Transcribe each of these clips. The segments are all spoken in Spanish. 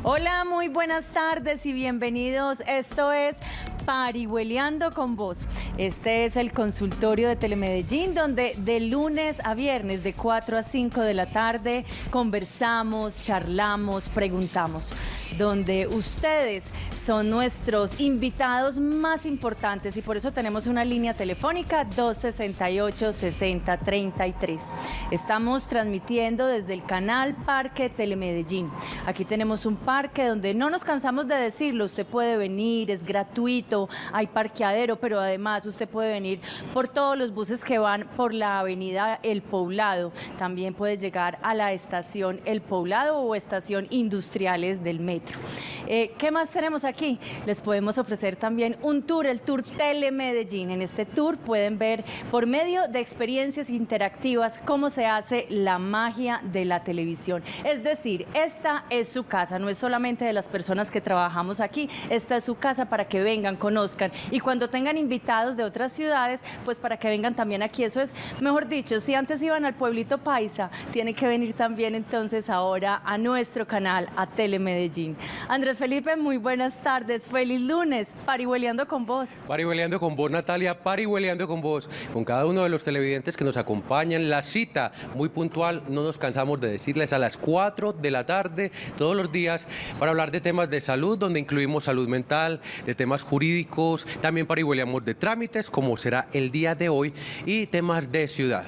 Hola, muy buenas tardes y bienvenidos. Esto es Parihueliando con Vos. Este es el consultorio de Telemedellín, donde de lunes a viernes de 4 a 5 de la tarde conversamos, charlamos, preguntamos, donde ustedes son nuestros invitados más importantes y por eso tenemos una línea telefónica 268-6033. Estamos transmitiendo desde el canal Parque Telemedellín. Aquí tenemos un parque donde no nos cansamos de decirlo, usted puede venir, es gratuito, hay parqueadero, pero además usted puede venir por todos los buses que van por la avenida El Poblado. También puede llegar a la estación El Poblado o estación Industriales del metro. ¿Qué más tenemos aquí? Les podemos ofrecer también un tour, el Tour Telemedellín. En este tour pueden ver por medio de experiencias interactivas cómo se hace la magia de la televisión. Es decir, esta es su casa, no es solamente de las personas que trabajamos aquí, esta es su casa para que vengan, conozcan y cuando tengan invitados de otras ciudades, pues para que vengan también aquí. Eso es, mejor dicho, si antes iban al pueblito paisa, tienen que venir también entonces ahora a nuestro canal, a Telemedellín. Andrés Felipe, muy buenas tardes, feliz lunes, Parihueliando con Vos. Parihueliando con vos, Natalia, Parihueliando con vos, con cada uno de los televidentes que nos acompañan. La cita muy puntual, no nos cansamos de decirles, a las 4 de la tarde, todos los días, para hablar de temas de salud, donde incluimos salud mental, de temas jurídicos, también parihueliamos de trámites, como será el día de hoy, y temas de ciudad.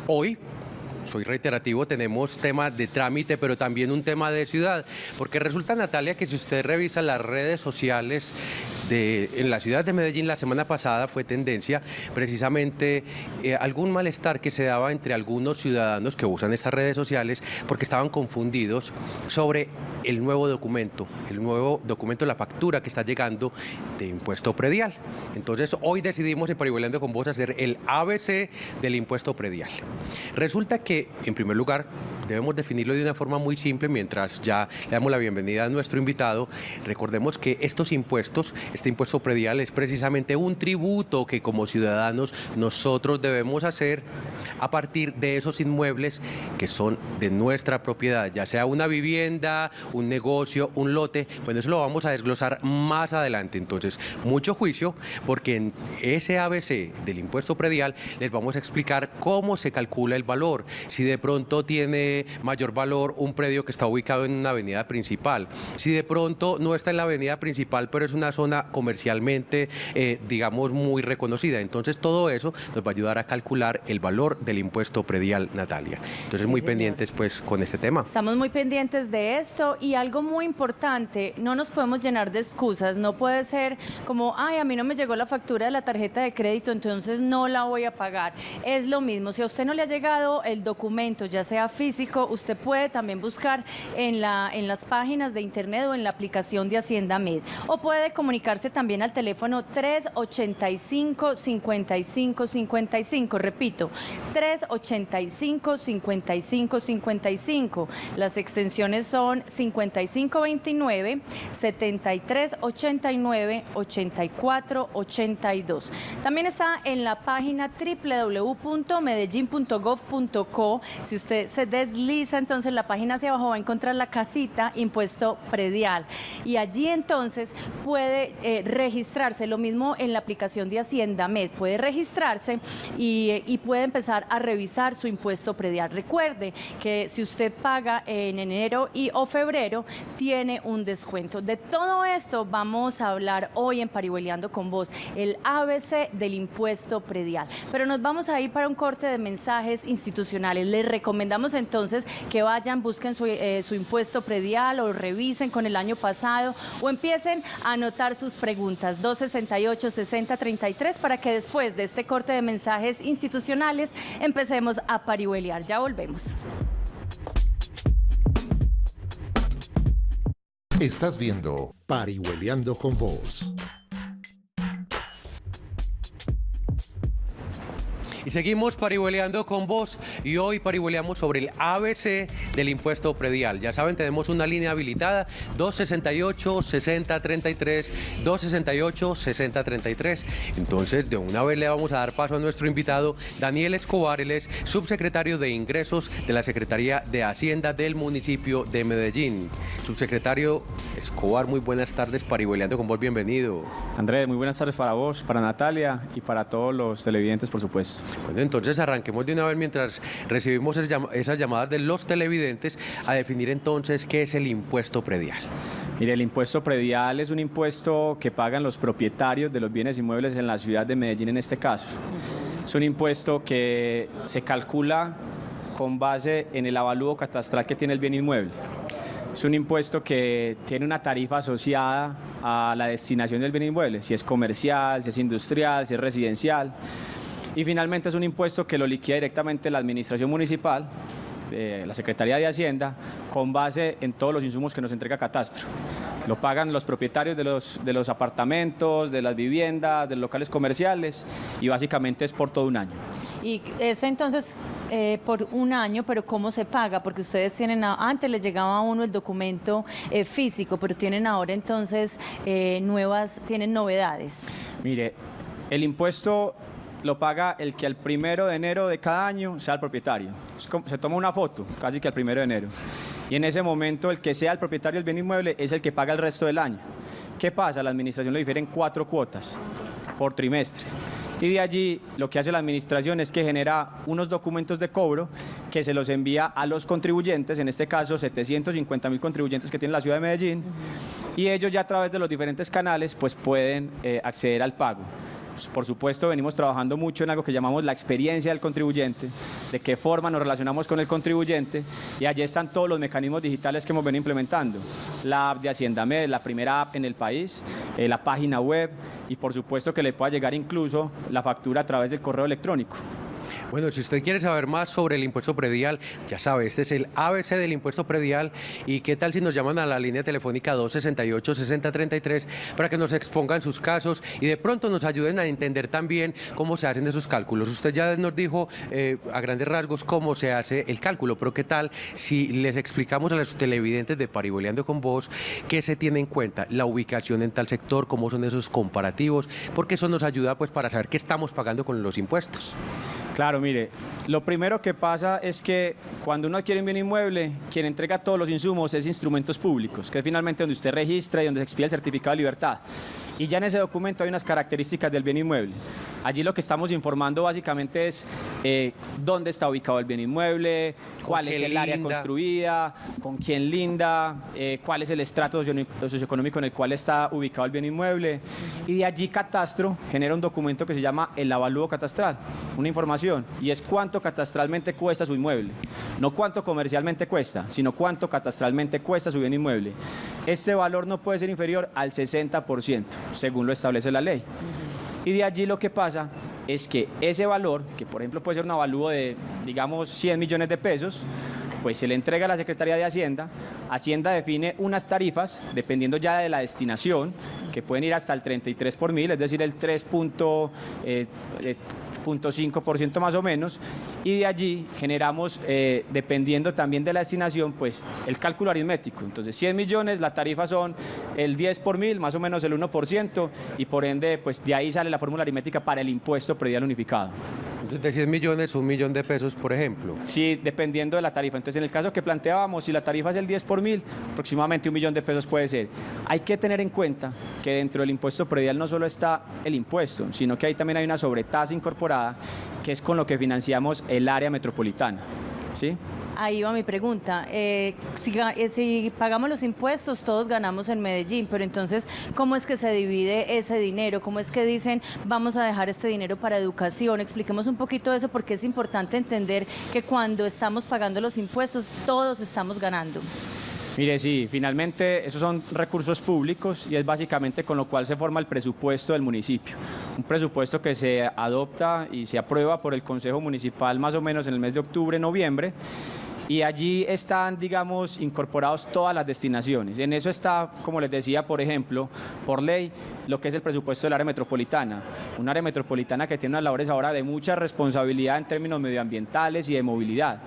Hoy, soy reiterativo, tenemos tema de trámite, pero también un tema de ciudad, porque resulta, Natalia, que si usted revisa las redes sociales en la ciudad de Medellín, la semana pasada fue tendencia precisamente algún malestar que se daba entre algunos ciudadanos que usan estas redes sociales porque estaban confundidos sobre el nuevo documento, la factura que está llegando de impuesto predial. Entonces, hoy decidimos en Parihueliando con Vos hacer el ABC del impuesto predial. Resulta que, en primer lugar, debemos definirlo de una forma muy simple mientras ya le damos la bienvenida a nuestro invitado. Recordemos que estos impuestos, este impuesto predial es precisamente un tributo que como ciudadanos nosotros debemos hacer a partir de esos inmuebles que son de nuestra propiedad, ya sea una vivienda, un negocio, un lote. Bueno, eso lo vamos a desglosar más adelante. Entonces, mucho juicio, porque en ese ABC del impuesto predial les vamos a explicar cómo se calcula el valor. Si de pronto tiene mayor valor un predio que está ubicado en una avenida principal, si de pronto no está en la avenida principal, pero es una zona comercialmente, digamos, muy reconocida. Entonces, todo eso nos va a ayudar a calcular el valor del impuesto predial, Natalia. Entonces, Sí, muy señor. pendientes, pues, con este tema. Estamos muy pendientes de esto y algo muy importante, no nos podemos llenar de excusas, no puede ser como, ay, a mí no me llegó la factura de la tarjeta de crédito, entonces no la voy a pagar. Es lo mismo, si a usted no le ha llegado el documento, ya sea físico, usted puede también buscar en las páginas de internet o en la aplicación de Hacienda Med, o puede comunicarse también al teléfono 385-5555, repito, 385-5555. Las extensiones son 5529, 7389, 8482. También está en la página www.medellin.gov.co. Si usted se desliza, entonces la página hacia abajo va a encontrar la casita Impuesto Predial. Y allí entonces puede registrarse, lo mismo en la aplicación de Hacienda Med, puede registrarse y puede empezar a revisar su impuesto predial. Recuerde que si usted paga en enero o febrero, tiene un descuento. De todo esto vamos a hablar hoy en Parihueliando con Vos, el ABC del impuesto predial. Pero nos vamos a ir para un corte de mensajes institucionales. Les recomendamos entonces que vayan, busquen su impuesto predial o revisen con el año pasado o empiecen a anotar sus preguntas. 268-6033 para que después de este corte de mensajes institucionales empecemos a parihueliar. Ya volvemos. Estás viendo Parihueliando con Vos. Y seguimos parihueliando con vos y hoy parihueleamos sobre el ABC del impuesto predial. Ya saben, tenemos una línea habilitada, 268-6033, 268-6033. Entonces, de una vez le vamos a dar paso a nuestro invitado, Daniel Escobar. Él es subsecretario de Ingresos de la Secretaría de Hacienda del municipio de Medellín. Subsecretario Escobar, muy buenas tardes, Parihueliando con vos, bienvenido. Andrés, muy buenas tardes para vos, para Natalia y para todos los televidentes, por supuesto. Bueno, entonces arranquemos de una vez mientras recibimos esas llamadas de los televidentes a definir entonces qué es el impuesto predial. Mire, el impuesto predial es un impuesto que pagan los propietarios de los bienes inmuebles en la ciudad de Medellín en este caso. Es un impuesto que se calcula con base en el avalúo catastral que tiene el bien inmueble. Es un impuesto que tiene una tarifa asociada a la destinación del bien inmueble, si es comercial, si es industrial, si es residencial. Y finalmente es un impuesto que lo liquida directamente la administración municipal, la Secretaría de Hacienda, con base en todos los insumos que nos entrega Catastro. Lo pagan los propietarios de los apartamentos, de las viviendas, de los locales comerciales, y básicamente es por todo un año. Y es entonces por un año, pero ¿cómo se paga? Porque ustedes tienen, antes les llegaba a uno el documento físico, pero tienen ahora entonces tienen novedades. Mire, el impuesto lo paga el que al 1 de enero de cada año sea el propietario. Se toma una foto, casi que al 1 de enero. Y en ese momento el que sea el propietario del bien inmueble es el que paga el resto del año. ¿Qué pasa? La administración lo difiere en 4 cuotas por trimestre. Y de allí lo que hace la administración es que genera unos documentos de cobro que se los envía a los contribuyentes, en este caso 750.000 contribuyentes que tiene la ciudad de Medellín, y ellos ya a través de los diferentes canales pues pueden acceder al pago. Por supuesto, venimos trabajando mucho en algo que llamamos la experiencia del contribuyente, de qué forma nos relacionamos con el contribuyente, y allí están todos los mecanismos digitales que hemos venido implementando. La app de Hacienda Med, la primera app en el país, la página web, y por supuesto que le pueda llegar incluso la factura a través del correo electrónico. Bueno, si usted quiere saber más sobre el impuesto predial, ya sabe, este es el ABC del impuesto predial. ¿Y qué tal si nos llaman a la línea telefónica 268-6033 para que nos expongan sus casos y de pronto nos ayuden a entender también cómo se hacen esos cálculos? Usted ya nos dijo a grandes rasgos cómo se hace el cálculo, pero ¿qué tal si les explicamos a los televidentes de Parihueliando con vos qué se tiene en cuenta? La ubicación en tal sector, cómo son esos comparativos, porque eso nos ayuda pues para saber qué estamos pagando con los impuestos. Claro, mire, lo primero que pasa es que cuando uno adquiere un bien inmueble, quien entrega todos los insumos es Instrumentos Públicos, que es finalmente donde usted registra y donde se expide el certificado de libertad. Y ya en ese documento hay unas características del bien inmueble. Allí lo que estamos informando básicamente es dónde está ubicado el bien inmueble, cuál es el área construida, con quién linda, cuál es el estrato socioeconómico en el cual está ubicado el bien inmueble. Y de allí Catastro genera un documento que se llama el avalúo catastral, una información, y es cuánto catastralmente cuesta su inmueble. No cuánto comercialmente cuesta, sino cuánto catastralmente cuesta su bien inmueble. Este valor no puede ser inferior al 60%, según lo establece la ley. Y de allí lo que pasa es que ese valor, que por ejemplo puede ser un avalúo de, digamos, 100 millones de pesos, pues se le entrega a la Secretaría de Hacienda. Hacienda define unas tarifas, dependiendo ya de la destinación, que pueden ir hasta el 33 por mil, es decir, el 3.5% más o menos, y de allí generamos, dependiendo también de la destinación, pues el cálculo aritmético. Entonces 100 millones, la tarifa son el 10 por mil, más o menos el 1%, y por ende, pues de ahí sale la fórmula aritmética para el impuesto predial unificado. Entonces, de 100 millones, 1 millón de pesos, por ejemplo. Sí, dependiendo de la tarifa. Entonces, en el caso que planteábamos, si la tarifa es el 10 por mil, aproximadamente 1 millón de pesos puede ser. Hay que tener en cuenta que dentro del impuesto predial no solo está el impuesto, sino que ahí también hay una sobretasa incorporada, que es con lo que financiamos el área metropolitana, ¿sí? Ahí va mi pregunta. Si pagamos los impuestos, todos ganamos en Medellín, pero entonces, ¿cómo es que se divide ese dinero? ¿Cómo es que dicen, vamos a dejar este dinero para educación? Expliquemos un poquito eso, porque es importante entender que cuando estamos pagando los impuestos, todos estamos ganando. Mire, sí, finalmente esos son recursos públicos y es básicamente con lo cual se forma el presupuesto del municipio. Un presupuesto que se adopta y se aprueba por el Consejo Municipal más o menos en el mes de octubre, noviembre, y allí están, digamos, incorporados todas las destinaciones. En eso está, como les decía, por ejemplo, por ley, lo que es el presupuesto del área metropolitana. Un área metropolitana que tiene unas labores ahora de mucha responsabilidad en términos medioambientales y de movilidad.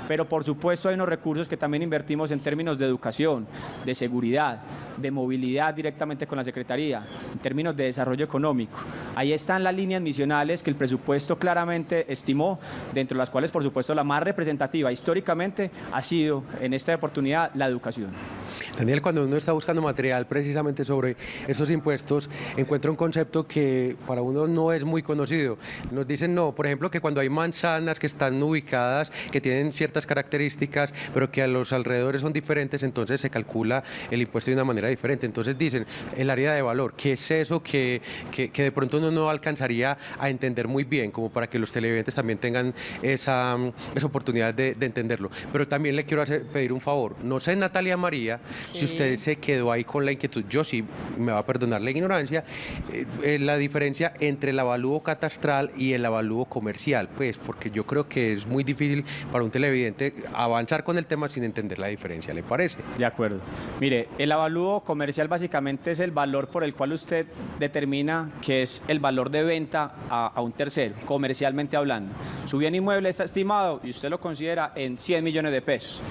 pero por supuesto hay unos recursos que también invertimos en términos de educación, de seguridad, de movilidad directamente con la Secretaría, en términos de desarrollo económico. Ahí están las líneas misionales que el presupuesto claramente estimó, dentro de las cuales, por supuesto, la más representativa históricamente ha sido, en esta oportunidad, la educación. Daniel, cuando uno está buscando material precisamente sobre esos impuestos, encuentra un concepto que para uno no es muy conocido. Nos dicen, no, por ejemplo, que cuando hay manzanas que están ubicadas, que tienen ciertas características, pero que a los alrededores son diferentes, entonces se calcula el impuesto de una manera diferente. Entonces dicen, el área de valor, ¿qué es eso que de pronto uno no alcanzaría a entender muy bien, como para que los televidentes también tengan esa oportunidad de entenderlo? Pero también le quiero pedir un favor. No sé, Natalia María, si usted se quedó ahí con la inquietud, yo sí, me va a perdonar la ignorancia, la diferencia entre el avalúo catastral y el avalúo comercial, pues porque yo creo que es muy difícil para un televidente avanzar con el tema sin entender la diferencia, ¿le parece? De acuerdo. Mire, el avalúo comercial básicamente es el valor por el cual usted determina que es el valor de venta a un tercero, comercialmente hablando. Su bien inmueble está estimado y usted lo considera en 100 millones de pesos.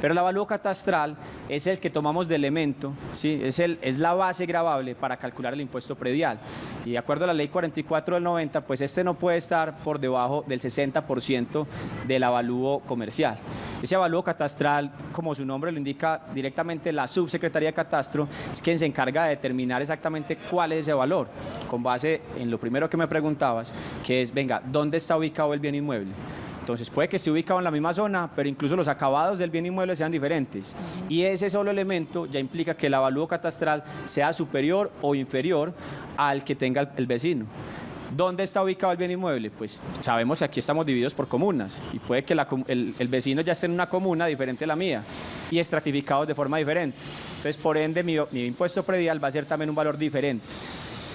Pero el avalúo catastral es el que tomamos de elemento, ¿sí? Es la base gravable para calcular el impuesto predial. Y de acuerdo a la ley 44 del 90, pues este no puede estar por debajo del 60% del avalúo comercial. Ese avalúo catastral, como su nombre lo indica, directamente la Subsecretaría de Catastro es quien se encarga de determinar exactamente cuál es ese valor, con base en lo primero que me preguntabas, que es, venga, ¿dónde está ubicado el bien inmueble? Entonces puede que esté ubicado en la misma zona, pero incluso los acabados del bien inmueble sean diferentes. Y ese solo elemento ya implica que el avalúo catastral sea superior o inferior al que tenga el vecino. ¿Dónde está ubicado el bien inmueble? Pues sabemos que aquí estamos divididos por comunas y puede que el vecino ya esté en una comuna diferente a la mía y estratificados de forma diferente. Entonces, por ende, mi impuesto predial va a ser también un valor diferente.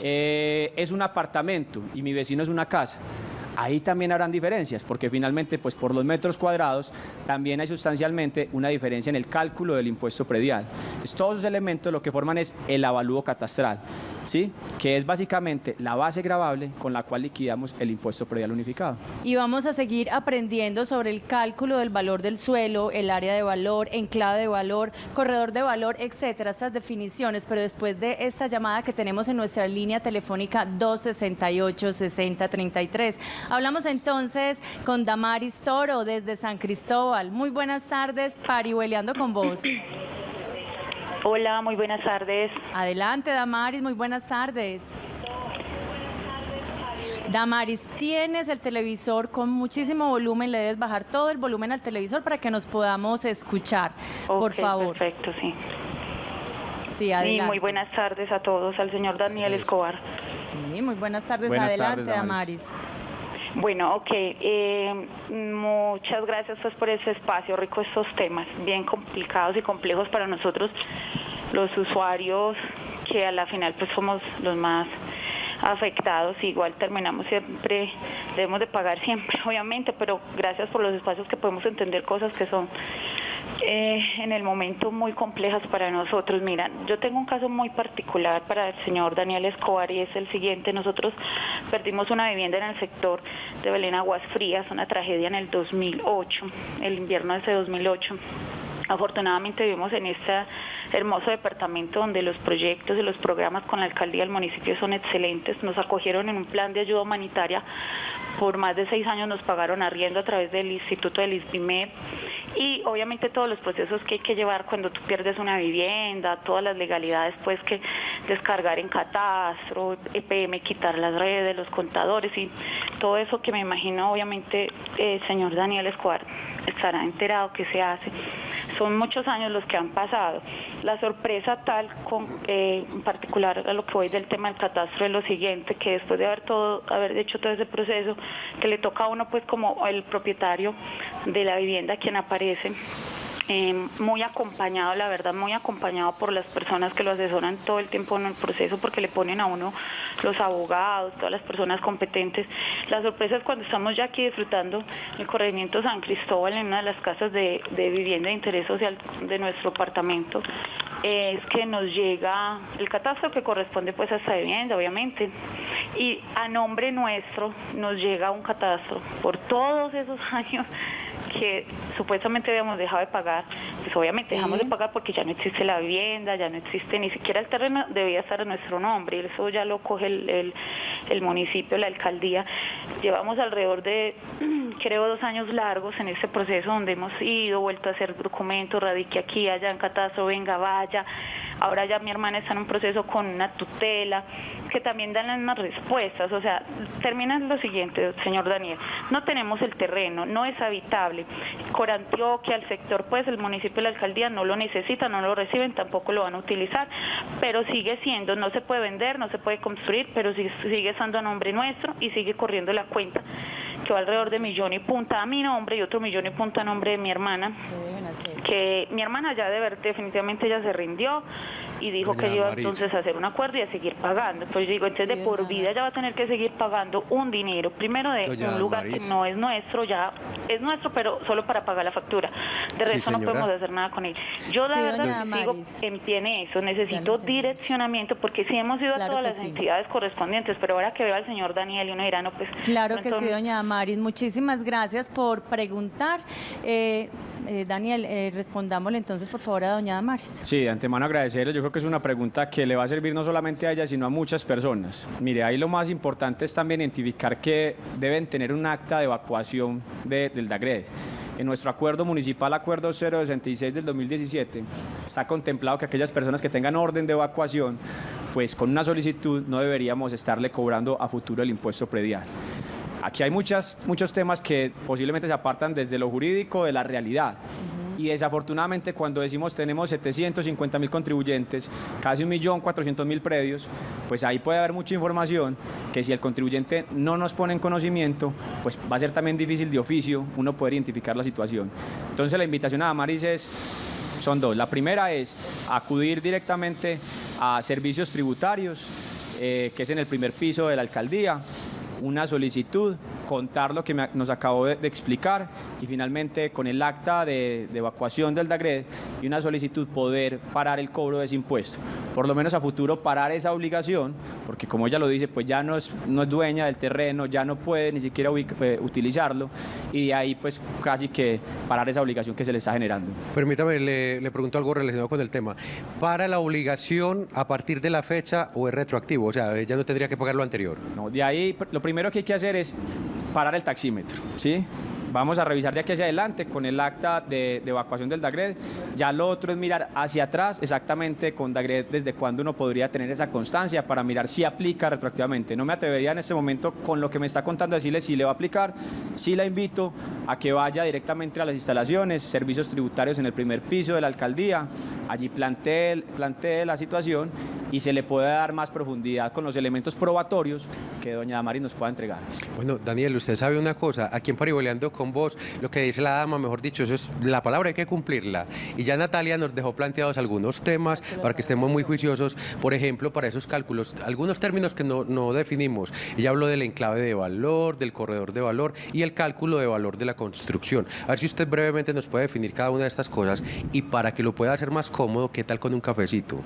Es un apartamento y mi vecino es una casa. Ahí también habrán diferencias, porque finalmente, pues por los metros cuadrados, también hay sustancialmente una diferencia en el cálculo del impuesto predial. Entonces, todos esos elementos lo que forman es el avalúo catastral, ¿sí? Que es básicamente la base gravable con la cual liquidamos el impuesto predial unificado. Y vamos a seguir aprendiendo sobre el cálculo del valor del suelo, el área de valor, enclave de valor, corredor de valor, etcétera, estas definiciones, pero después de esta llamada que tenemos en nuestra línea telefónica 268-6033. Hablamos entonces con Damaris Toro desde San Cristóbal. Muy buenas tardes, parihueliando con vos. Hola, muy buenas tardes. Adelante, Damaris, muy buenas tardes. Damaris, tienes el televisor con muchísimo volumen, le debes bajar todo el volumen al televisor para que nos podamos escuchar, por favor. Perfecto, sí. Sí, adelante. Y muy buenas tardes a todos, al señor Daniel Escobar. Sí, muy buenas tardes, buenas adelante, tardes, Damaris. Bueno, ok, muchas gracias pues por ese espacio, rico estos temas, bien complicados y complejos para nosotros los usuarios, que a la final pues somos los más afectados. Igual terminamos siempre, debemos de pagar siempre, obviamente, pero gracias por los espacios que podemos entender cosas que son en el momento muy complejas para nosotros. Mira, yo tengo un caso muy particular para el señor Daniel Escobar y es el siguiente. Nosotros perdimos una vivienda en el sector de Belén Aguas Frías, una tragedia en el 2008, el invierno de ese 2008. Afortunadamente vivimos en este hermoso departamento donde los proyectos y los programas con la alcaldía del municipio son excelentes. Nos acogieron en un plan de ayuda humanitaria. Por más de 6 años nos pagaron arriendo a través del Instituto del ISBIMED y obviamente todos los procesos que hay que llevar cuando tú pierdes una vivienda, todas las legalidades pues que descargar en catastro, EPM, quitar las redes, los contadores y todo eso que me imagino obviamente el señor Daniel Escobar estará enterado que se hace. Son muchos años los que han pasado. La sorpresa tal, en particular a lo que voy del tema del catastro, es lo siguiente, que después de haber hecho todo ese proceso, que le toca a uno pues como el propietario de la vivienda quien aparece, muy acompañado, la verdad, muy acompañado por las personas que lo asesoran todo el tiempo en el proceso, porque le ponen a uno los abogados, todas las personas competentes. La sorpresa es cuando estamos ya aquí disfrutando el corregimiento San Cristóbal en una de las casas de vivienda de interés social de nuestro apartamento, es que nos llega el catastro que corresponde pues a esta vivienda, obviamente, y a nombre nuestro nos llega un catastro por todos esos años que supuestamente habíamos dejado de pagar, pues obviamente Sí. dejamos de pagar porque ya no existe la vivienda, ya no existe ni siquiera el terreno, debía estar a nuestro nombre, y eso ya lo coge el municipio, la alcaldía. Llevamos alrededor de, creo, 2 años largos en este proceso donde hemos ido, vuelto a hacer documentos, radique aquí, allá en catastro, venga, vaya. Ahora ya mi hermana está en un proceso con una tutela, que también dan las mismas respuestas. O sea, termina lo siguiente, señor Daniel, no tenemos el terreno, no es habitable. Corantioquia, el sector, pues el municipio y la alcaldía no lo necesitan, no lo reciben, tampoco lo van a utilizar, pero sigue siendo, no se puede vender, no se puede construir, pero sigue estando a nombre nuestro y sigue corriendo la cuenta, que va alrededor de 1.5 millones a mi nombre y otro 1.5 millones a nombre de mi hermana, ¿Qué deben hacer? que mi hermana ya definitivamente ya se rindió y dijo Doña que iba Maris. entonces a hacer un acuerdo y a seguir pagando. Pues yo digo, entonces Sí, de por doña vida Maris. ella va a tener que seguir pagando un dinero, primero de Doña un lugar Maris. que no es nuestro, ya es nuestro, pero solo para pagar la factura. De Sí, resto no señora. podemos hacer nada con él. Yo la Sí, verdad doña sigo Maris. en pie en eso, Ya lo necesito entendemos. direccionamiento porque sí hemos ido Claro a todas que las sí. entidades correspondientes, pero ahora que veo al señor Daniel y uno dirá, no, pues... Claro que pronto- sí, doña Maris. Muchísimas gracias por preguntar. Daniel, respondámosle entonces, por favor, a doña Damaris. Sí, de antemano agradecerle. Yo creo que es una pregunta que le va a servir no solamente a ella, sino a muchas personas. Mire, ahí lo más importante es también identificar que deben tener un acta de evacuación del DAGRED. En nuestro acuerdo municipal, acuerdo 066 del 2017, está contemplado que aquellas personas que tengan orden de evacuación, pues con una solicitud no deberíamos estarle cobrando a futuro el impuesto predial. Aquí hay muchos temas que posiblemente se apartan desde lo jurídico de la realidad. Y desafortunadamente cuando decimos tenemos 750.000 contribuyentes, casi 1.400.000 predios, pues ahí puede haber mucha información que si el contribuyente no nos pone en conocimiento, pues va a ser también difícil de oficio uno poder identificar la situación. Entonces la invitación a Damaris son dos. La primera es acudir directamente a servicios tributarios, que es en el primer piso de la alcaldía, una solicitud, contar lo que nos acabó de explicar y finalmente con el acta de evacuación del DAGRED y una solicitud poder parar el cobro de ese impuesto. Por lo menos a futuro parar esa obligación, porque como ella lo dice, pues ya no es dueña del terreno, ya no puede ni siquiera utilizarlo y de ahí pues casi que parar esa obligación que se le está generando. Permítame, le pregunto algo relacionado con el tema. ¿Para la obligación a partir de la fecha o es retroactivo? O sea, ella no tendría que pagar lo anterior. No, de ahí lo primero que hay que hacer es parar el taxímetro, ¿sí? Vamos a revisar de aquí hacia adelante con el acta de evacuación del DAGRED. Ya lo otro es mirar hacia atrás, exactamente con DAGRED, desde cuándo uno podría tener esa constancia para mirar si aplica retroactivamente. No me atrevería en este momento con lo que me está contando a decirle si le va a aplicar. Sí la invito a que vaya directamente a las instalaciones, servicios tributarios en el primer piso de la alcaldía. Allí plantee la situación y se le puede dar más profundidad con los elementos probatorios que doña Damaris nos pueda entregar. Bueno, Daniel, usted sabe una cosa, aquí en Parihueliando con vos, lo que dice la dama, mejor dicho, eso es la palabra, hay que cumplirla. Y ya Natalia nos dejó planteados algunos temas para que estemos muy juiciosos, por ejemplo, para esos cálculos, algunos términos que no definimos. Ella habló del enclave de valor, del corredor de valor y el cálculo de valor de la construcción. A ver si usted brevemente nos puede definir cada una de estas cosas y para que lo pueda hacer más cómodo, ¿qué tal con un cafecito?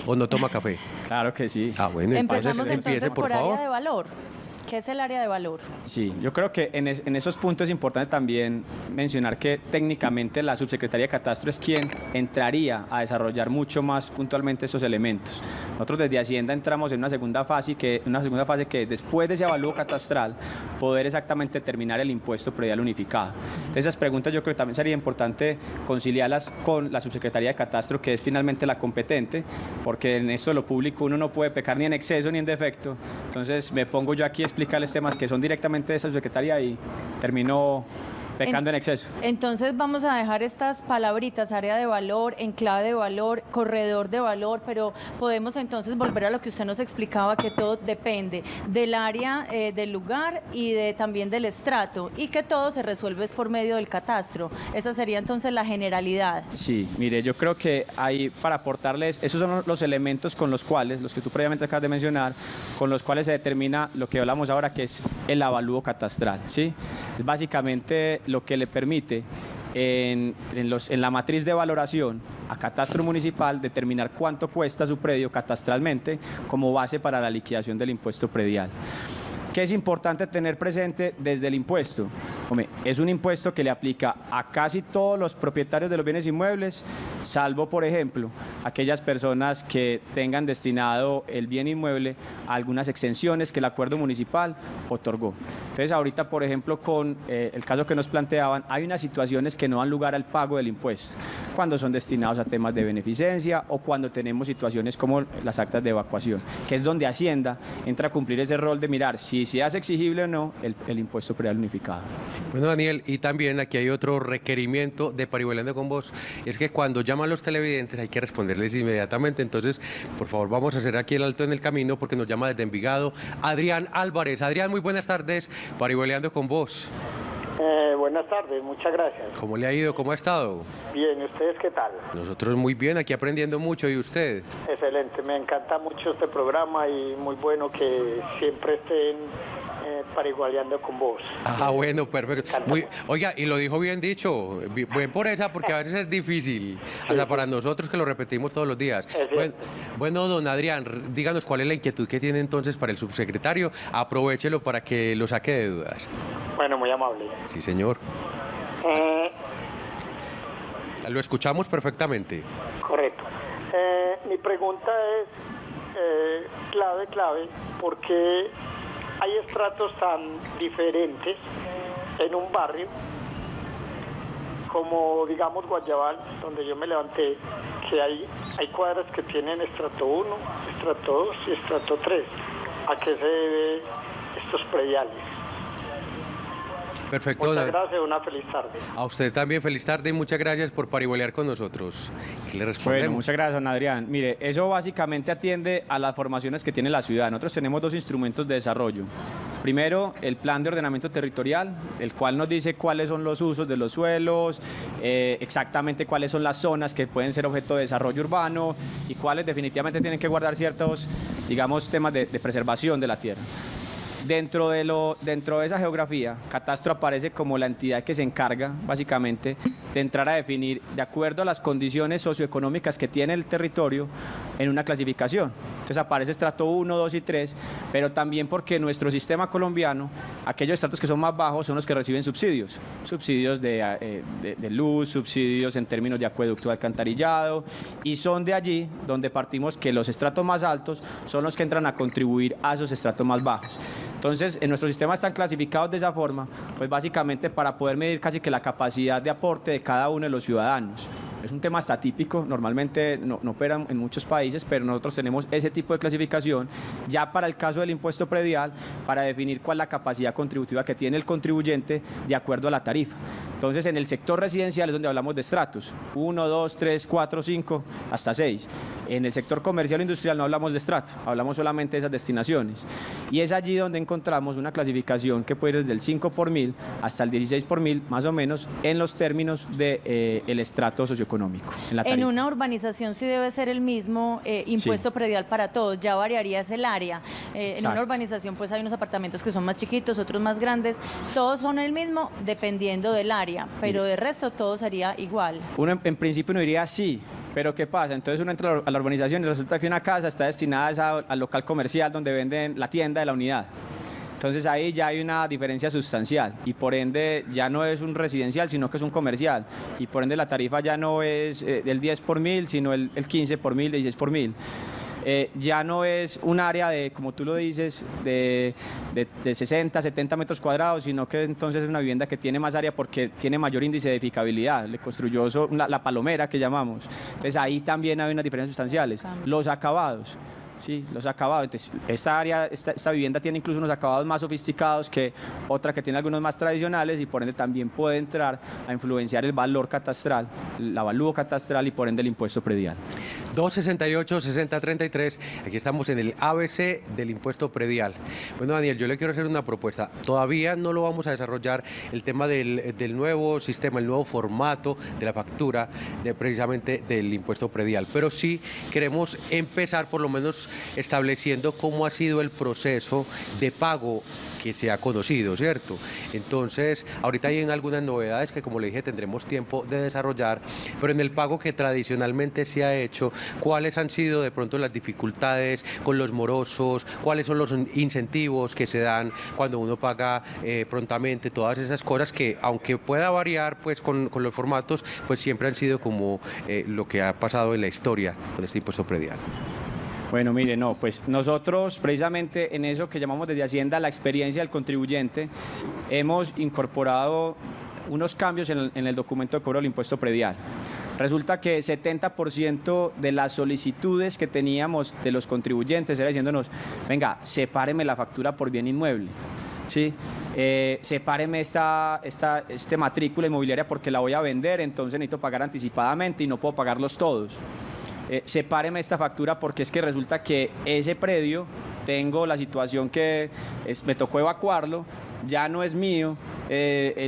¿O no toma café? Claro que sí. Ah, bueno, Empezamos entonces empiece, entonces por por favor. área de valor. ¿Qué es el área de valor? Sí, yo creo que en esos puntos es importante también mencionar que técnicamente la Subsecretaría de Catastro es quien entraría a desarrollar mucho más puntualmente esos elementos. Nosotros desde Hacienda entramos en una segunda fase que después de ese avalúo catastral poder exactamente determinar el impuesto predial unificado. Entonces, esas preguntas yo creo que también sería importante conciliarlas con la Subsecretaría de Catastro, que es finalmente la competente, porque en esto de lo público uno no puede pecar ni en exceso ni en defecto. Entonces me pongo yo aquí a explicarles temas que son directamente de esa Subsecretaría y termino pecando en exceso. Entonces vamos a dejar estas palabritas, área de valor, enclave de valor, corredor de valor, pero podemos entonces volver a lo que usted nos explicaba, que todo depende del área, del lugar y también del estrato, y que todo se resuelve es por medio del catastro. Esa sería entonces la generalidad. Sí, mire, yo creo que ahí para aportarles, esos son los elementos con los cuales, los que tú previamente acabas de mencionar, con los cuales se determina lo que hablamos ahora, que es el avalúo catastral, ¿sí? Es básicamente lo que le permite en la matriz de valoración a Catastro Municipal determinar cuánto cuesta su predio catastralmente como base para la liquidación del impuesto predial. ¿Qué es importante tener presente desde el impuesto? Hombre, es un impuesto que le aplica a casi todos los propietarios de los bienes inmuebles, salvo, por ejemplo, aquellas personas que tengan destinado el bien inmueble a algunas exenciones que el acuerdo municipal otorgó. Entonces, ahorita, por ejemplo, con el caso que nos planteaban, hay unas situaciones que no dan lugar al pago del impuesto, cuando son destinados a temas de beneficencia o cuando tenemos situaciones como las actas de evacuación, que es donde Hacienda entra a cumplir ese rol de mirar si se hace exigible o no el impuesto predial unificado. Bueno, Daniel, y también aquí hay otro requerimiento de Parihueliando con Vos, es que cuando llaman los televidentes hay que responderles inmediatamente. Entonces, por favor, vamos a hacer aquí el alto en el camino porque nos llama desde Envigado Adrián Álvarez. Adrián, muy buenas tardes, Parihueliando con Vos. Buenas tardes, muchas gracias. ¿Cómo le ha ido? ¿Cómo ha estado? Bien, ¿y ustedes qué tal? Nosotros muy bien, aquí aprendiendo mucho. ¿Y usted? Excelente, me encanta mucho este programa y muy bueno que siempre estén parigualeando con vos. Ah, bueno, perfecto. Oiga, y lo dijo bien dicho, buen por esa, porque a veces es difícil, hasta para nosotros que lo repetimos todos los días. Bueno, don Adrián, díganos cuál es la inquietud que tiene entonces para el subsecretario, aprovéchelo para que lo saque de dudas. Bueno, muy amable. Sí, señor. Lo escuchamos perfectamente. Correcto. Mi pregunta es clave, porque hay estratos tan diferentes en un barrio como, digamos, Guayabal, donde yo me levanté, que hay cuadras que tienen estrato 1, estrato 2 y estrato 3. ¿A qué se debe estos prediales? Perfecto. Muchas gracias, una feliz tarde. A usted también, feliz tarde y muchas gracias por parihuelear con nosotros. ¿Qué le respondemos? Bueno, muchas gracias, don Adrián. Mire, eso básicamente atiende a las formaciones que tiene la ciudad. Nosotros tenemos dos instrumentos de desarrollo. Primero, el plan de ordenamiento territorial, el cual nos dice cuáles son los usos de los suelos, exactamente cuáles son las zonas que pueden ser objeto de desarrollo urbano y cuáles definitivamente tienen que guardar ciertos, digamos, temas de preservación de la tierra. Dentro de esa geografía, Catastro aparece como la entidad que se encarga, básicamente, de entrar a definir, de acuerdo a las condiciones socioeconómicas que tiene el territorio, en una clasificación. Entonces aparece estrato 1, 2 y 3, pero también porque nuestro sistema colombiano, aquellos estratos que son más bajos son los que reciben subsidios. Subsidios de luz, subsidios en términos de acueducto, de alcantarillado, y son de allí donde partimos que los estratos más altos son los que entran a contribuir a esos estratos más bajos. Entonces, en nuestro sistema están clasificados de esa forma, pues básicamente para poder medir casi que la capacidad de aporte de cada uno de los ciudadanos. Es un tema hasta atípico, normalmente no opera en muchos países, pero nosotros tenemos ese tipo de clasificación ya para el caso del impuesto predial, para definir cuál es la capacidad contributiva que tiene el contribuyente de acuerdo a la tarifa. Entonces, en el sector residencial es donde hablamos de estratos, 1, 2, 3, 4, 5, hasta 6. En el sector comercial e industrial no hablamos de estrato, hablamos solamente de esas destinaciones. Y es allí donde encontramos una clasificación que puede ir desde el 5 por 1000 hasta el 16 por 1000, más o menos, en los términos del estrato socioeconómico. En una urbanización sí debe ser el mismo impuesto predial para todos, ya variaría el área. En una urbanización pues hay unos apartamentos que son más chiquitos, otros más grandes, todos son el mismo dependiendo del área, pero de resto todo sería igual. Uno en principio no diría sí, pero ¿qué pasa? Entonces uno entra a la urbanización y resulta que una casa está destinada al local comercial donde venden la tienda de la unidad. Entonces ahí ya hay una diferencia sustancial y por ende ya no es un residencial, sino que es un comercial. Y por ende la tarifa ya no es el 10 por 1000, sino el 15 por 1000, 16 por 1000. Ya no es un área de, como tú lo dices, de 60, 70 metros cuadrados, sino que entonces es una vivienda que tiene más área porque tiene mayor índice de edificabilidad. Le construyó la palomera que llamamos. Entonces ahí también hay unas diferencias sustanciales. Los acabados. Sí, los acabados. Entonces, esta vivienda tiene incluso unos acabados más sofisticados que otra que tiene algunos más tradicionales y por ende también puede entrar a influenciar el valor catastral, el avalúo catastral y por ende el impuesto predial. 268-6033, aquí estamos en el ABC del impuesto predial. Bueno, Daniel, yo le quiero hacer una propuesta. Todavía no lo vamos a desarrollar el tema del nuevo sistema, el nuevo formato de la factura precisamente del impuesto predial, pero sí queremos empezar por lo menos estableciendo cómo ha sido el proceso de pago que se ha conocido, ¿cierto? Entonces, ahorita hay algunas novedades que, como le dije, tendremos tiempo de desarrollar, pero en el pago que tradicionalmente se ha hecho, ¿cuáles han sido de pronto las dificultades con los morosos? ¿Cuáles son los incentivos que se dan cuando uno paga prontamente? Todas esas cosas que, aunque pueda variar pues con los formatos, pues siempre han sido como lo que ha pasado en la historia con este impuesto predial. Bueno, mire, no, pues nosotros precisamente en eso que llamamos desde Hacienda la experiencia del contribuyente, hemos incorporado unos cambios en el documento de cobro del impuesto predial. Resulta que 70% de las solicitudes que teníamos de los contribuyentes era diciéndonos, venga, sepáreme la factura por bien inmueble, ¿sí? Sepáreme este matrícula inmobiliaria porque la voy a vender, entonces necesito pagar anticipadamente y no puedo pagarlos todos. Sepáreme esta factura porque es que resulta que ese predio, tengo la situación que me tocó evacuarlo, ya no es mío,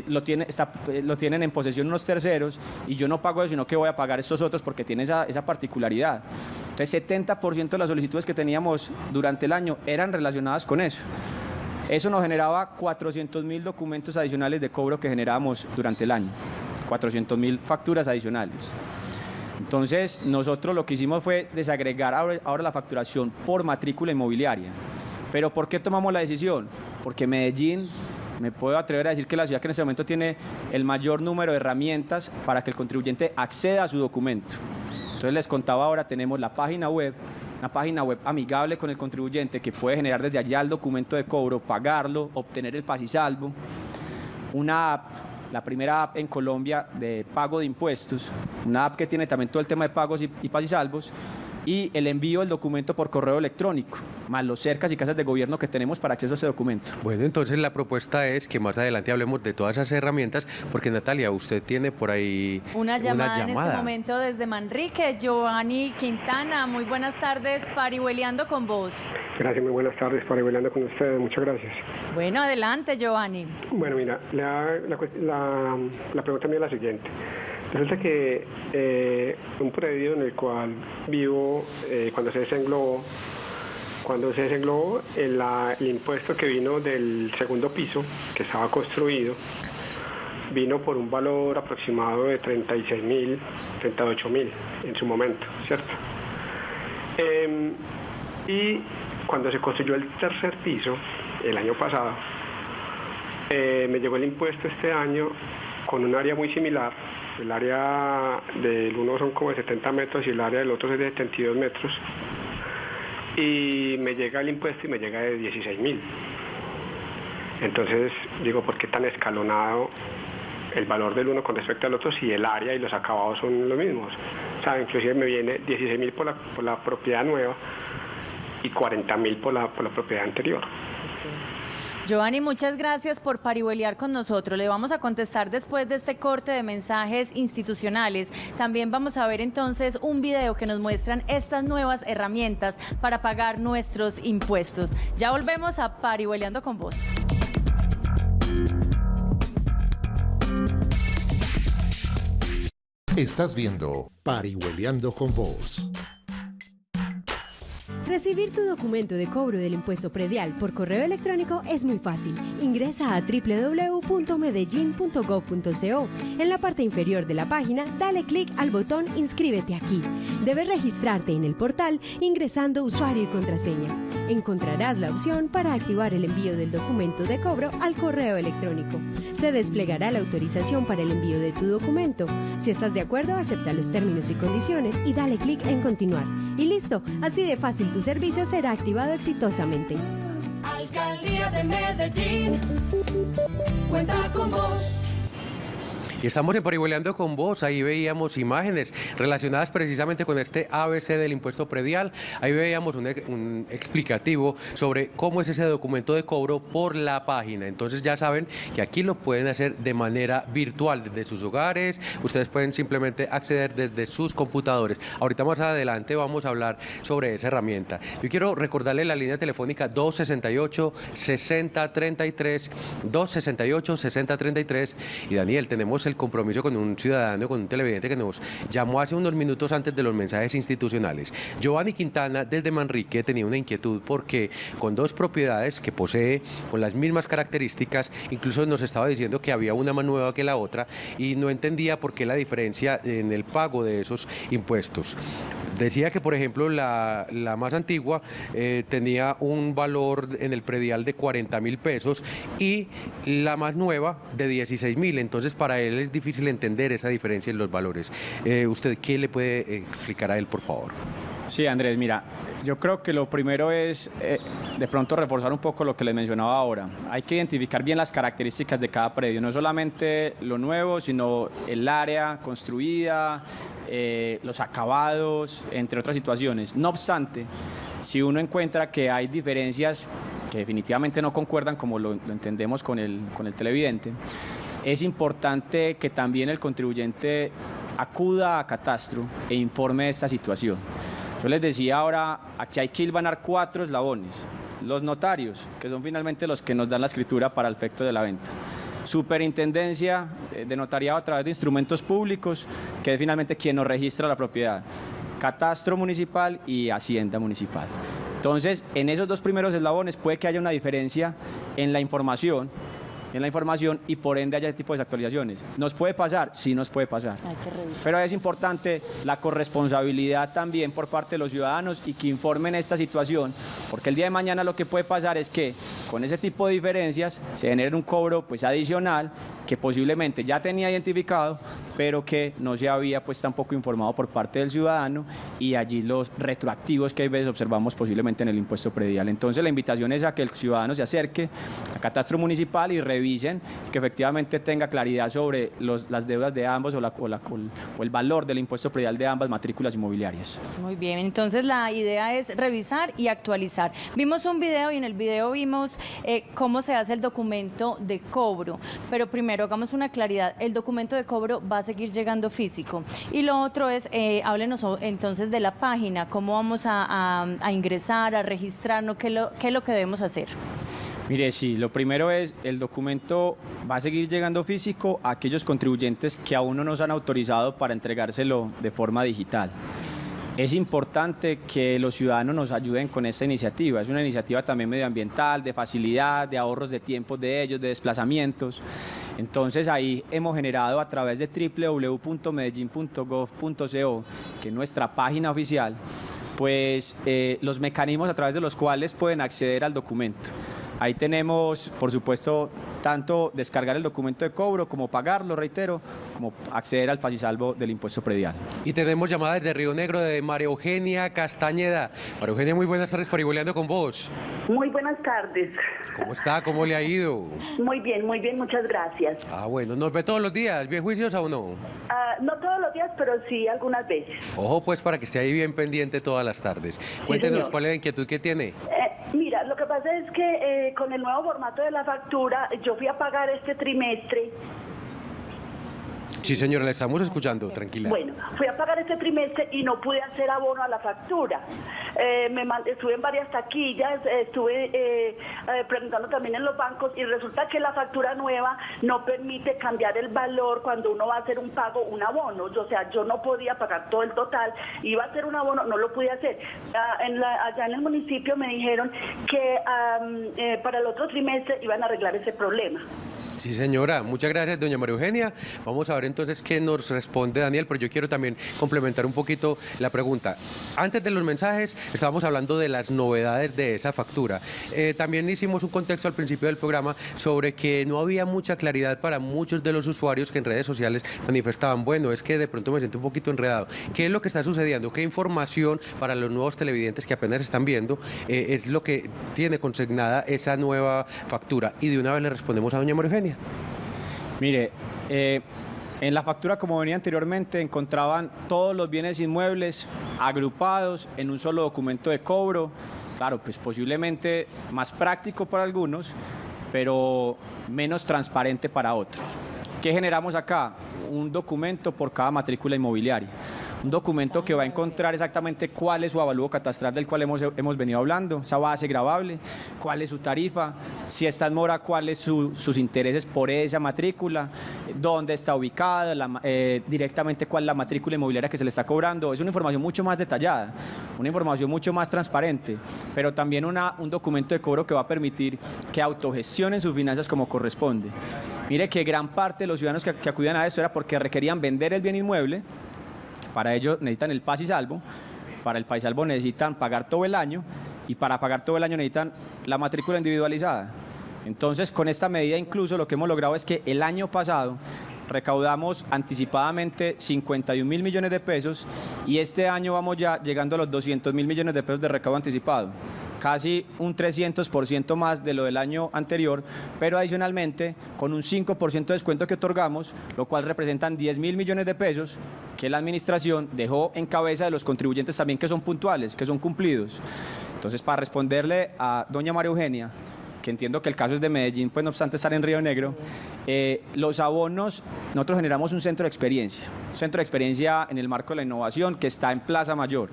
lo tienen en posesión unos terceros y yo no pago eso, sino que voy a pagar estos otros porque tiene esa particularidad. Entonces, 70% de las solicitudes que teníamos durante el año eran relacionadas con eso. Eso nos generaba 400.000 documentos adicionales de cobro que generábamos durante el año, 400.000 facturas adicionales. Entonces, nosotros lo que hicimos fue desagregar ahora la facturación por matrícula inmobiliaria. ¿Pero por qué tomamos la decisión? Porque Medellín, me puedo atrever a decir que la ciudad que en este momento tiene el mayor número de herramientas para que el contribuyente acceda a su documento. Entonces, les contaba ahora, tenemos la página web, una página web amigable con el contribuyente que puede generar desde allá el documento de cobro, pagarlo, obtener el paz y salvo, una app, la primera app en Colombia de pago de impuestos, una app que tiene también todo el tema de pagos y paz y salvos, y el envío del documento por correo electrónico, más los cercas y casas de gobierno que tenemos para acceso a ese documento. Bueno, entonces la propuesta es que más adelante hablemos de todas esas herramientas, porque Natalia, usted tiene por ahí una llamada en este momento desde Manrique. Giovanni Quintana, muy buenas tardes, parihueliando con vos. Gracias, muy buenas tardes, parihueliando con ustedes, muchas gracias. Bueno, adelante, Giovanni. Bueno, mira, la pregunta mía es la siguiente. Resulta que un predio en el cual vivo, cuando se desenglobó, el impuesto que vino del segundo piso, que estaba construido, vino por un valor aproximado de 36.000, 38.000 en su momento, ¿cierto? Y cuando se construyó el tercer piso, el año pasado, me llegó el impuesto este año con un área muy similar. El área del uno son como de 70 metros y el área del otro es de 72 metros. Y me llega el impuesto y me llega de 16.000. Entonces digo, ¿por qué tan escalonado el valor del uno con respecto al otro si el área y los acabados son los mismos? O sea, inclusive me viene 16.000 por la propiedad nueva y 40.000 por la propiedad anterior. Okay. Giovanni, muchas gracias por parihueliar con nosotros. Le vamos a contestar después de este corte de mensajes institucionales. También vamos a ver entonces un video que nos muestran estas nuevas herramientas para pagar nuestros impuestos. Ya volvemos a Parihueliando con vos. Estás viendo Parihueliando con vos. Recibir tu documento de cobro del impuesto predial por correo electrónico es muy fácil. Ingresa a www.medellin.gov.co. En la parte inferior de la página, dale clic al botón Inscríbete aquí. Debes registrarte en el portal ingresando usuario y contraseña. Encontrarás la opción para activar el envío del documento de cobro al correo electrónico. Se desplegará la autorización para el envío de tu documento. Si estás de acuerdo, acepta los términos y condiciones y dale clic en Continuar. Y listo, así de fácil tu servicio será activado exitosamente. Alcaldía de Medellín, cuenta con vos. Y estamos en Parihueliando con vos, ahí veíamos imágenes relacionadas precisamente con este ABC del impuesto predial, ahí veíamos un explicativo sobre cómo es ese documento de cobro por la página. Entonces ya saben que aquí lo pueden hacer de manera virtual desde sus hogares, ustedes pueden simplemente acceder desde sus computadores. Ahorita más adelante vamos a hablar sobre esa herramienta. Yo quiero recordarle la línea telefónica 268-6033, 268-6033, y Daniel, tenemos el compromiso con un ciudadano, con un televidente que nos llamó hace unos minutos antes de los mensajes institucionales. Giovanni Quintana, desde Manrique, tenía una inquietud porque con 2 propiedades que posee con las mismas características, incluso nos estaba diciendo que había una más nueva que la otra y no entendía por qué la diferencia en el pago de esos impuestos. Decía que, por ejemplo, la más antigua tenía un valor en el predial de 40.000 pesos y la más nueva de 16.000. Entonces, para él es difícil entender esa diferencia en los valores. ¿Usted qué le puede explicar a él, por favor? Sí, Andrés, mira, yo creo que lo primero es de pronto reforzar un poco lo que les mencionaba ahora. Hay que identificar bien las características de cada predio, no solamente lo nuevo, sino el área construida, los acabados, entre otras situaciones. No obstante, si uno encuentra que hay diferencias que definitivamente no concuerdan, como lo entendemos con el televidente, es importante que también el contribuyente acuda a Catastro e informe de esta situación. Yo les decía ahora, aquí hay que hilvanar 4 eslabones. Los notarios, que son finalmente los que nos dan la escritura para el efecto de la venta. Superintendencia de notariado a través de instrumentos públicos, que es finalmente quien nos registra la propiedad. Catastro municipal y Hacienda municipal. Entonces, en esos 2 primeros eslabones puede que haya una diferencia en la información y por ende haya ese tipo de actualizaciones. ¿Nos puede pasar? Sí, nos puede pasar. Pero es importante la corresponsabilidad también por parte de los ciudadanos y que informen esta situación, porque el día de mañana lo que puede pasar es que con ese tipo de diferencias se genere un cobro pues adicional que posiblemente ya tenía identificado, pero que no se había pues tampoco informado por parte del ciudadano, y allí los retroactivos que a veces observamos posiblemente en el impuesto predial. Entonces la invitación es a que el ciudadano se acerque a Catastro Municipal y revisen que efectivamente tenga claridad sobre las deudas de ambos o el valor del impuesto predial de ambas matrículas inmobiliarias. Muy bien, entonces la idea es revisar y actualizar. Vimos un video y en el video vimos cómo se hace el documento de cobro, pero primero hagamos una claridad, el documento de cobro va a seguir llegando físico. Y lo otro es, háblenos entonces de la página, cómo vamos a ingresar, a registrarnos, qué es lo que debemos hacer. Mire, sí, lo primero es, el documento va a seguir llegando físico a aquellos contribuyentes que aún no nos han autorizado para entregárselo de forma digital. Es importante que los ciudadanos nos ayuden con esta iniciativa. Es una iniciativa también medioambiental, de facilidad, de ahorros de tiempos de ellos, de desplazamientos. Entonces ahí hemos generado a través de www.medellin.gov.co, que es nuestra página oficial, pues los mecanismos a través de los cuales pueden acceder al documento. Ahí tenemos, por supuesto, tanto descargar el documento de cobro como pagarlo, reitero, como acceder al pasisalvo del impuesto predial. Y tenemos llamada desde Río Negro de María Eugenia Castañeda. María Eugenia, muy buenas tardes, Parihueliando con vos. Muy buenas tardes. ¿Cómo está? ¿Cómo le ha ido? Muy bien, muchas gracias. Ah, bueno, ¿nos ve todos los días? ¿Bien juiciosa o no? No todos los días, pero sí algunas veces. Ojo, pues, para que esté ahí bien pendiente todas las tardes. Cuéntenos, señor. ¿cuál es la inquietud que tiene? Mira, lo que pasa es que con el nuevo formato de la factura, yo fui a pagar este trimestre. Sí, señora, le estamos escuchando, tranquila. Bueno, fui a pagar este trimestre y no pude hacer abono a la factura. Estuve en varias taquillas, estuve preguntando también en los bancos y resulta que la factura nueva no permite cambiar el valor cuando uno va a hacer un pago, un abono. O sea, yo no podía pagar todo el total, iba a hacer un abono, no lo pude hacer. Allá en el municipio me dijeron que para el otro trimestre iban a arreglar ese problema. Sí, señora. Muchas gracias, doña María Eugenia. Vamos a ver entonces qué nos responde Daniel, pero yo quiero también complementar un poquito la pregunta. Antes de los mensajes, estábamos hablando de las novedades de esa factura. También hicimos un contexto al principio del programa sobre que no había mucha claridad para muchos de los usuarios que en redes sociales manifestaban, bueno, es que de pronto me siento un poquito enredado. ¿Qué es lo que está sucediendo? ¿Qué información para los nuevos televidentes que apenas están viendo es lo que tiene consignada esa nueva factura? Y de una vez le respondemos a doña María Eugenia. Mire, en la factura, como venía anteriormente, encontraban todos los bienes inmuebles agrupados en un solo documento de cobro. Claro, pues posiblemente más práctico para algunos, pero menos transparente para otros. ¿Qué generamos acá? Un documento por cada matrícula inmobiliaria. un documento que va a encontrar exactamente cuál es su avalúo catastral del cual hemos venido hablando, esa base gravable, cuál es su tarifa, si está en mora, cuáles sus intereses por esa matrícula, dónde está ubicada, directamente cuál es la matrícula inmobiliaria que se le está cobrando. Es una información mucho más detallada, una información mucho más transparente, pero también un documento de cobro que va a permitir que autogestionen sus finanzas como corresponde. Mire que gran parte de los ciudadanos que acudían a esto era porque requerían vender el bien inmueble. Para ello necesitan el paz y salvo, para el paz y salvo necesitan pagar todo el año y para pagar todo el año necesitan la matrícula individualizada. Entonces, con esta medida incluso lo que hemos logrado es que el año pasado recaudamos anticipadamente 51.000 millones de pesos y este año vamos ya llegando a los 200.000 millones de pesos de recaudo anticipado. Casi un 300% más de lo del año anterior, pero adicionalmente con un 5% de descuento que otorgamos, lo cual representan 10.000 millones de pesos que la administración dejó en cabeza de los contribuyentes también que son puntuales, que son cumplidos. Entonces, para responderle a doña María Eugenia, que entiendo que el caso es de Medellín, pues no obstante estar en Río Negro, los abonos, nosotros generamos un centro de experiencia en el marco de la innovación que está en Plaza Mayor.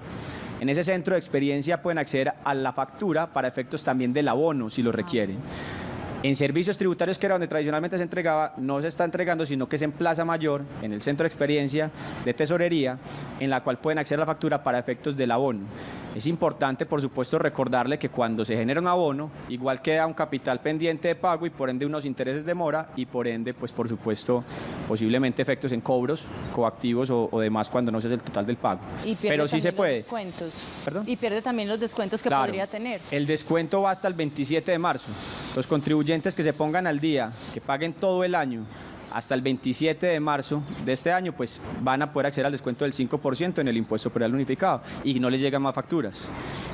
En ese centro de experiencia pueden acceder a la factura para efectos también del abono, si lo requieren. En servicios tributarios, que era donde tradicionalmente se entregaba, no se está entregando, sino que es en Plaza Mayor, en el centro de experiencia de tesorería, en la cual pueden acceder a la factura para efectos del abono. Es importante, por supuesto, recordarle que cuando se genera un abono, igual queda un capital pendiente de pago y por ende unos intereses de mora y por ende, pues por supuesto, posiblemente efectos en cobros, coactivos o demás cuando no se hace el total del pago. Pero sí se puede. Descuentos. ¿Perdón? Y pierde también los descuentos que podría tener. El descuento va hasta el 27 de marzo. Los contribuyentes que se pongan al día, que paguen todo el año, hasta el 27 de marzo de este año, pues van a poder acceder al descuento del 5% en el impuesto predial unificado y no les llegan más facturas.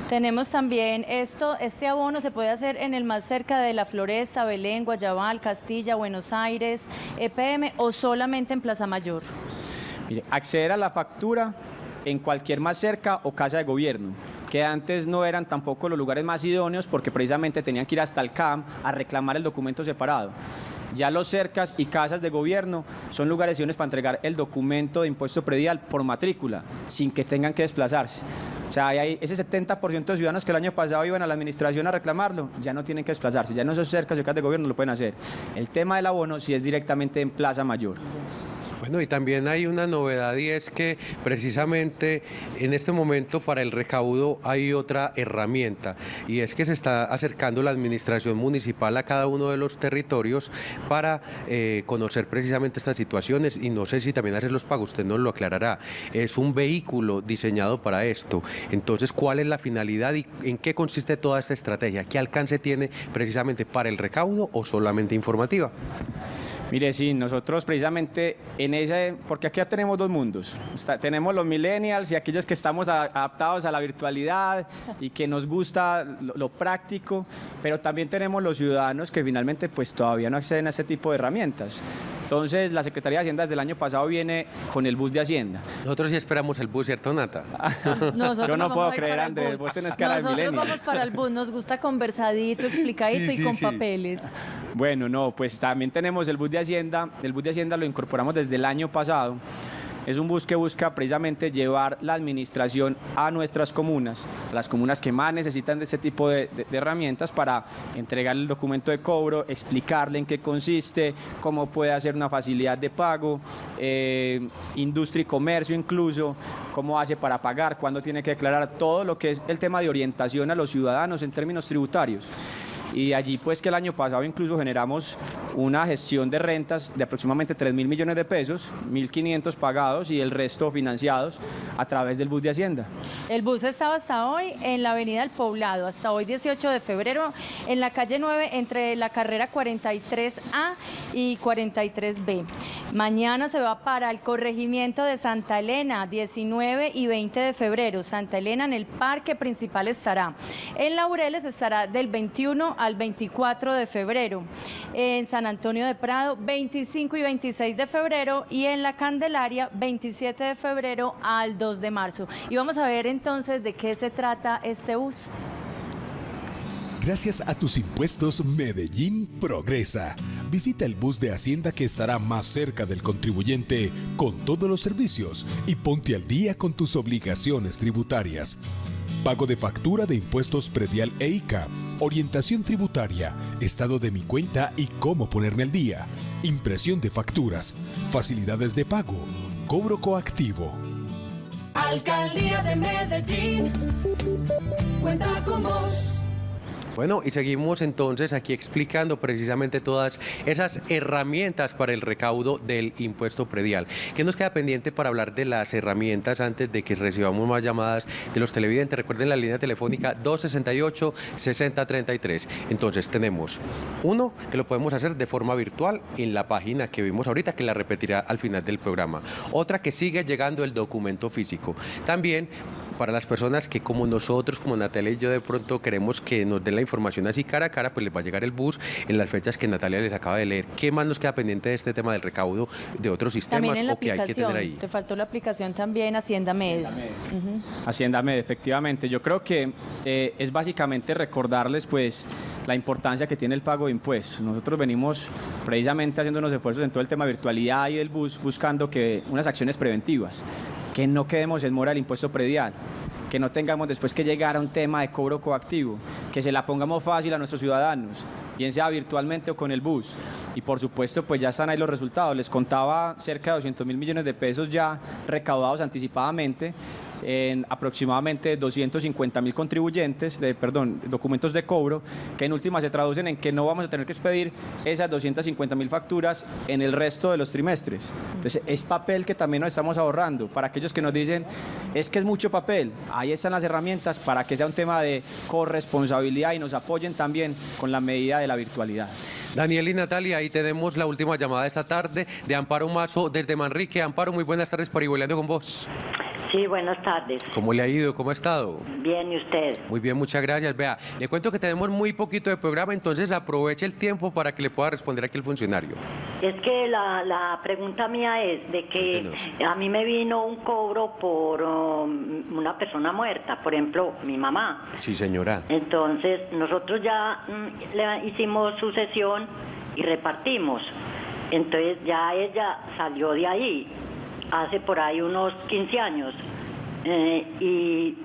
Tenemos también este abono se puede hacer en el más cerca de La Floresta, Belén, Guayabal, Castilla, Buenos Aires, EPM o solamente en Plaza Mayor. Mire, acceder a la factura en cualquier más cerca o casa de gobierno, que antes no eran tampoco los lugares más idóneos porque precisamente tenían que ir hasta el CAM a reclamar el documento separado. Ya los cercas y casas de gobierno son lugares idóneos para entregar el documento de impuesto predial por matrícula, sin que tengan que desplazarse. O sea, hay ese 70% de ciudadanos que el año pasado iban a la administración a reclamarlo, ya no tienen que desplazarse, ya no esos cercas y casas de gobierno lo pueden hacer. El tema del abono sí es directamente en Plaza Mayor. Bueno, y también hay una novedad y es que precisamente en este momento para el recaudo hay otra herramienta y es que se está acercando la administración municipal a cada uno de los territorios para conocer precisamente estas situaciones y no sé si también hacer los pagos, usted nos lo aclarará. Es un vehículo diseñado para esto. Entonces, ¿cuál es la finalidad y en qué consiste toda esta estrategia? ¿Qué alcance tiene precisamente para el recaudo o solamente informativa? Mire, sí, nosotros precisamente porque aquí ya tenemos dos mundos. Tenemos los millennials y aquellos que estamos adaptados a la virtualidad y que nos gusta lo práctico, pero también tenemos los ciudadanos que finalmente pues todavía no acceden a este tipo de herramientas. Entonces, la Secretaría de Hacienda desde el año pasado viene con el bus de Hacienda. Nosotros sí esperamos el bus, ¿cierto, Nata? Yo no puedo creer, Andrés, vos tenés cara de millennial. Nosotros vamos para el bus, nos gusta conversadito, explicadito y con papeles. Bueno, no, pues también tenemos el bus de Hacienda. El bus de Hacienda lo incorporamos desde el año pasado. Es un bus que busca precisamente llevar la administración a nuestras comunas, a las comunas que más necesitan de este tipo de herramientas para entregar el documento de cobro, explicarle en qué consiste, cómo puede hacer una facilidad de pago, industria y comercio incluso, cómo hace para pagar, cuándo tiene que declarar, todo lo que es el tema de orientación a los ciudadanos en términos tributarios. Y allí pues que el año pasado incluso generamos una gestión de rentas de aproximadamente 3.000 millones de pesos, 1.500 pagados y el resto financiados a través del bus de Hacienda. El bus estaba hasta hoy en la avenida El Poblado, hasta hoy 18 de febrero, en la calle 9 entre la carrera 43A y 43B. Mañana se va para el corregimiento de Santa Elena, 19 y 20 de febrero. Santa Elena en el parque principal estará. En Laureles estará del 21 al 24 de febrero. En San Antonio de Prado, 25 y 26 de febrero. Y en La Candelaria, 27 de febrero al 2 de marzo. Y vamos a ver entonces de qué se trata este bus. Gracias a tus impuestos, Medellín progresa. Visita el bus de Hacienda que estará más cerca del contribuyente con todos los servicios y ponte al día con tus obligaciones tributarias. Pago de factura de impuestos predial e ICA, orientación tributaria, estado de mi cuenta y cómo ponerme al día, impresión de facturas, facilidades de pago, cobro coactivo. Alcaldía de Medellín, cuenta con vos. Bueno, y seguimos entonces aquí explicando precisamente todas esas herramientas para el recaudo del impuesto predial. ¿Qué nos queda pendiente para hablar de las herramientas antes de que recibamos más llamadas de los televidentes? Recuerden la línea telefónica 268-6033. Entonces tenemos uno que lo podemos hacer de forma virtual en la página que vimos ahorita, que la repetirá al final del programa. Otra que sigue llegando el documento físico. También para las personas que como nosotros, como Natalia y yo de pronto queremos que nos den la información así cara a cara, pues les va a llegar el bus en las fechas que Natalia les acaba de leer. ¿Qué más nos queda pendiente de este tema del recaudo de otros sistemas o que hay que tener ahí? Te faltó la aplicación también, Hacienda Med. Hacienda Med, efectivamente. Yo creo que es básicamente recordarles pues la importancia que tiene el pago de impuestos. Nosotros venimos precisamente haciendo unos esfuerzos en todo el tema de virtualidad y del bus, buscando que unas acciones preventivas, que no quedemos en mora el impuesto predial, que no tengamos después que llegar a un tema de cobro coactivo, que se la pongamos fácil a nuestros ciudadanos, bien sea virtualmente o con el bus. Y por supuesto, pues ya están ahí los resultados. Les contaba cerca de 200.000 millones de pesos ya recaudados anticipadamente en aproximadamente 250.000 contribuyentes, documentos de cobro, que en última se traducen en que no vamos a tener que expedir esas 250.000 facturas en el resto de los trimestres. Entonces, es papel que también nos estamos ahorrando. Para aquellos que nos dicen, es que es mucho papel, ahí están las herramientas para que sea un tema de corresponsabilidad y nos apoyen también con la medida de la virtualidad. Daniel y Natalia, ahí tenemos la última llamada de esta tarde de Amparo Mazo desde Manrique. Amparo, muy buenas tardes, Parihueliando con vos. Sí, buenas tardes. ¿Cómo le ha ido? ¿Cómo ha estado? Bien, ¿y usted? Muy bien, muchas gracias. Vea, le cuento que tenemos muy poquito de programa, entonces aproveche el tiempo para que le pueda responder aquí el funcionario. Es que la pregunta mía es de que a mí me vino un cobro por una persona muerta, por ejemplo, mi mamá. Sí, señora. Entonces, nosotros ya le hicimos sucesión y repartimos. Entonces, ya ella salió de ahí hace por ahí unos 15 años y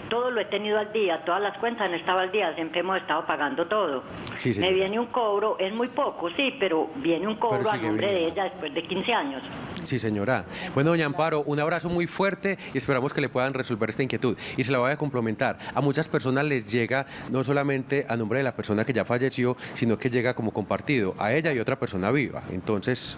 todo lo he tenido al día, todas las cuentas han estado al día, siempre hemos estado pagando todo. Sí, me viene un cobro, es muy poco, sí, pero viene un cobro a nombre de ella después de 15 años. Sí, señora. Bueno, doña Amparo, un abrazo muy fuerte y esperamos que le puedan resolver esta inquietud. Y se la voy a complementar. A muchas personas les llega no solamente a nombre de la persona que ya falleció, sino que llega como compartido a ella y otra persona viva. Entonces...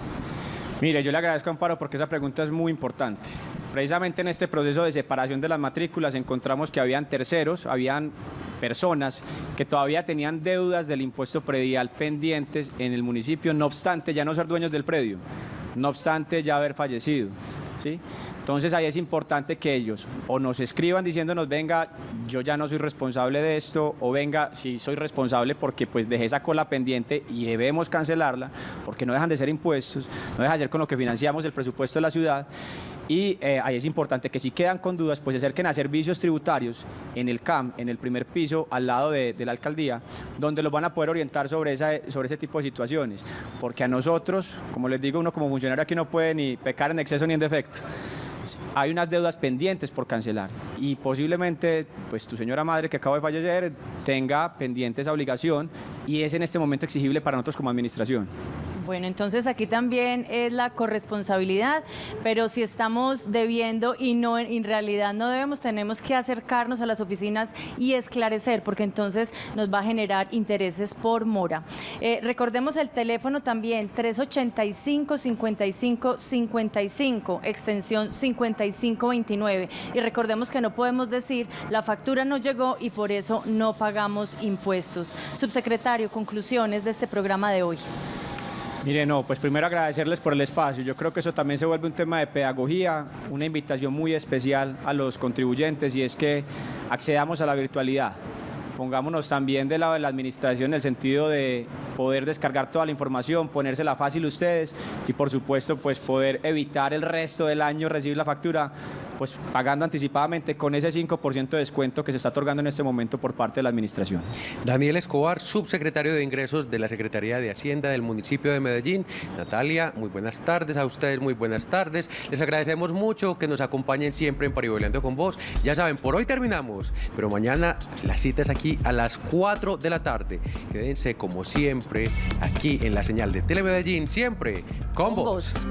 Mire, yo le agradezco a Amparo porque esa pregunta es muy importante. Precisamente en este proceso de separación de las matrículas encontramos que habían terceros, habían personas que todavía tenían deudas del impuesto predial pendientes en el municipio, no obstante ya no ser dueños del predio, no obstante ya haber fallecido, ¿sí? Entonces ahí es importante que ellos o nos escriban diciéndonos, venga, yo ya no soy responsable de esto, o venga, sí soy responsable porque pues dejé esa cola pendiente y debemos cancelarla, porque no dejan de ser impuestos, no deja de ser con lo que financiamos el presupuesto de la ciudad. Y ahí es importante que si quedan con dudas, pues se acerquen a servicios tributarios en el CAM, en el primer piso, al lado de la alcaldía, donde los van a poder orientar sobre ese tipo de situaciones. Porque a nosotros, como les digo, uno como funcionario aquí no puede ni pecar en exceso ni en defecto. Hay unas deudas pendientes por cancelar y posiblemente pues tu señora madre que acaba de fallecer tenga pendiente esa obligación y es en este momento exigible para nosotros como administración. Bueno, entonces aquí también es la corresponsabilidad, pero si estamos debiendo y no en realidad no debemos, tenemos que acercarnos a las oficinas y esclarecer, porque entonces nos va a generar intereses por mora. Recordemos el teléfono también, 385-5555, extensión 5529. Y recordemos que no podemos decir, la factura no llegó y por eso no pagamos impuestos. Subsecretario, conclusiones de este programa de hoy. Mire, no, pues primero agradecerles por el espacio. Yo creo que eso también se vuelve un tema de pedagogía, una invitación muy especial a los contribuyentes y es que accedamos a la virtualidad. Pongámonos también del lado de la administración en el sentido de poder descargar toda la información, ponérsela fácil ustedes y por supuesto pues poder evitar el resto del año recibir la factura pues pagando anticipadamente con ese 5% de descuento que se está otorgando en este momento por parte de la administración. Daniel Escobar, subsecretario de Ingresos de la Secretaría de Hacienda del municipio de Medellín. Natalia, muy buenas tardes a ustedes, muy buenas tardes. Les agradecemos mucho que nos acompañen siempre en Parihueliando con Vos. Ya saben, por hoy terminamos, pero mañana la cita es aquí a las 4 de la tarde. Quédense como siempre aquí en la señal de Telemedellín, siempre con vos.